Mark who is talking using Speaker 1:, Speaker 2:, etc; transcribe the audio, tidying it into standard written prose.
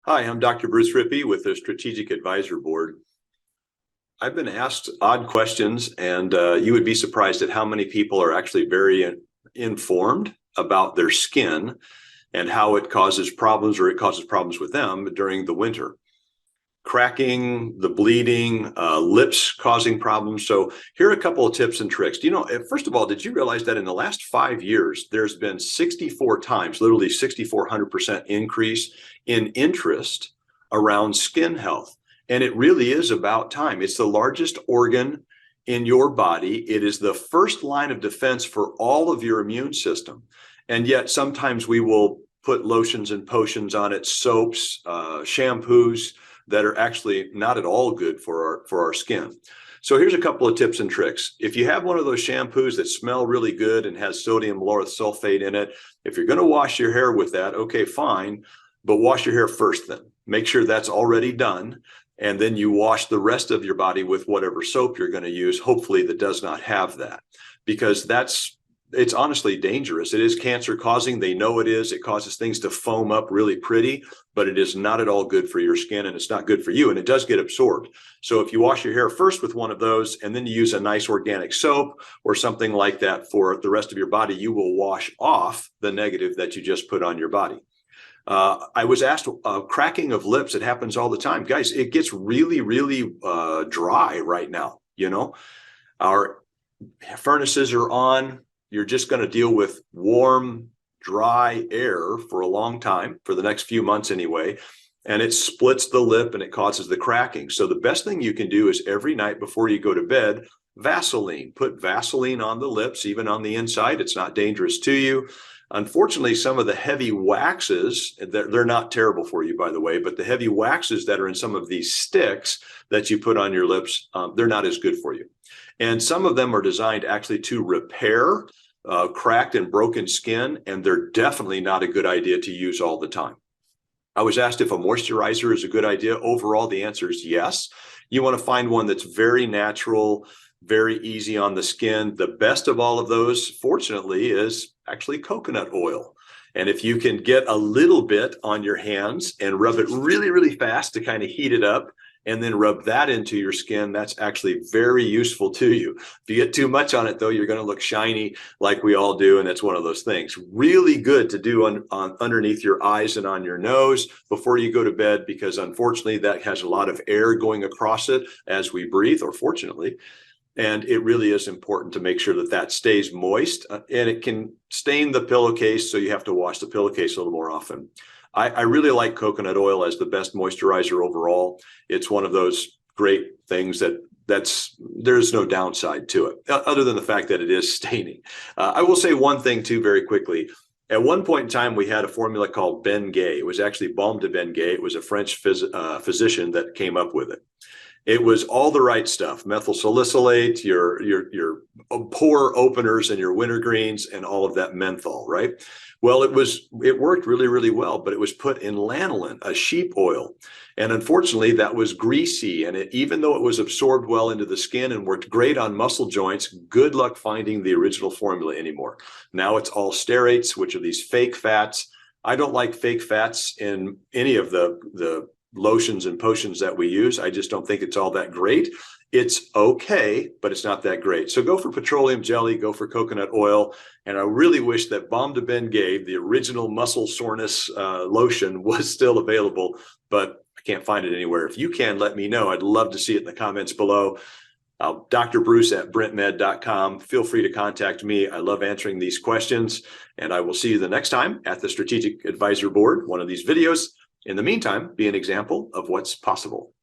Speaker 1: Hi, I'm Dr. Bruce Rippee with the Strategic Advisor Board. I've been asked odd questions, and you would be surprised at how many people are actually very informed about their skin and how it causes problems, or it causes problems with them during the winter. Cracking, the bleeding, lips causing problems. So here are a couple of tips and tricks. First of all, did you realize that in the last 5 years, there's been 64 times, literally 6,400% increase in interest around skin health? And it really is about time. It's the largest organ in your body. It is the first line of defense for all of your immune system. And yet sometimes we will put lotions and potions on it, soaps, shampoos, that are actually not at all good for our skin. So here's a couple of tips and tricks. If you have one of those shampoos that smell really good and has sodium lauryl sulfate in it, if you're going to wash your hair with that, okay, fine, but wash your hair first then. Make sure that's already done. And then you wash the rest of your body with whatever soap you're going to use, hopefully that does not have that, because it's honestly dangerous. It is cancer causing. They know it is. It causes things to foam up really pretty, but it is not at all good for your skin, and it's not good for you, and it does get absorbed. So if you wash your hair first with one of those and then you use a nice organic soap or something like that for the rest of your body, you will wash off the negative that you just put on your body. I was asked, cracking of lips, it happens all the time. Guys, it gets really, really dry right now. Our furnaces are on. You're just going to deal with warm, dry air for a long time, for the next few months anyway, and it splits the lip and it causes the cracking. So the best thing you can do is every night before you go to bed, Vaseline. Put Vaseline on the lips, even on the inside. It's not dangerous to you. Unfortunately, some of the heavy waxes, they're not terrible for you, by the way, but the heavy waxes that are in some of these sticks that you put on your lips, they're not as good for you. And some of them are designed actually to repair cracked and broken skin, and they're definitely not a good idea to use all the time. I was asked if a moisturizer is a good idea. Overall, the answer is yes. You want to find one that's very natural, very easy on the skin. The best of all of those, fortunately, is actually coconut oil. And if you can get a little bit on your hands and rub it really, really fast to kind of heat it up, and then rub that into your skin, that's actually very useful to you. If you get too much on it, though, you're going to look shiny like we all do, and it's one of those things. Really good to do underneath your eyes and on your nose before you go to bed, because unfortunately that has a lot of air going across it as we breathe, or fortunately. And it really is important to make sure that that stays moist, and it can stain the pillowcase, so you have to wash the pillowcase a little more often. I really like coconut oil as the best moisturizer overall. It's one of those great things there's no downside to it, other than the fact that it is staining. I will say one thing too, very quickly. At one point in time, we had a formula called Ben Gay. It was actually Balm de Ben Gay. It was a French physician that came up with it. It was all the right stuff: methyl salicylate, your pore openers and your wintergreens, and all of that menthol, right? Well, it worked really, really well, but it was put in lanolin, a sheep oil. And unfortunately, that was greasy. And even though it was absorbed well into the skin and worked great on muscle joints, good luck finding the original formula anymore. Now it's all stearates, which are these fake fats. I don't like fake fats in any of the lotions and potions that we use. I just don't think it's all that great. It's okay, but it's not that great. So go for petroleum jelly, go for coconut oil. And I really wish that Balm de Ben Gay, the original muscle soreness lotion, was still available, but I can't find it anywhere. If you can, let me know. I'd love to see it in the comments below. Dr. Bruce at brentmed.com. Feel free to contact me. I love answering these questions, and I will see you the next time at the Strategic Advisor Board, one of these videos. In the meantime, be an example of what's possible.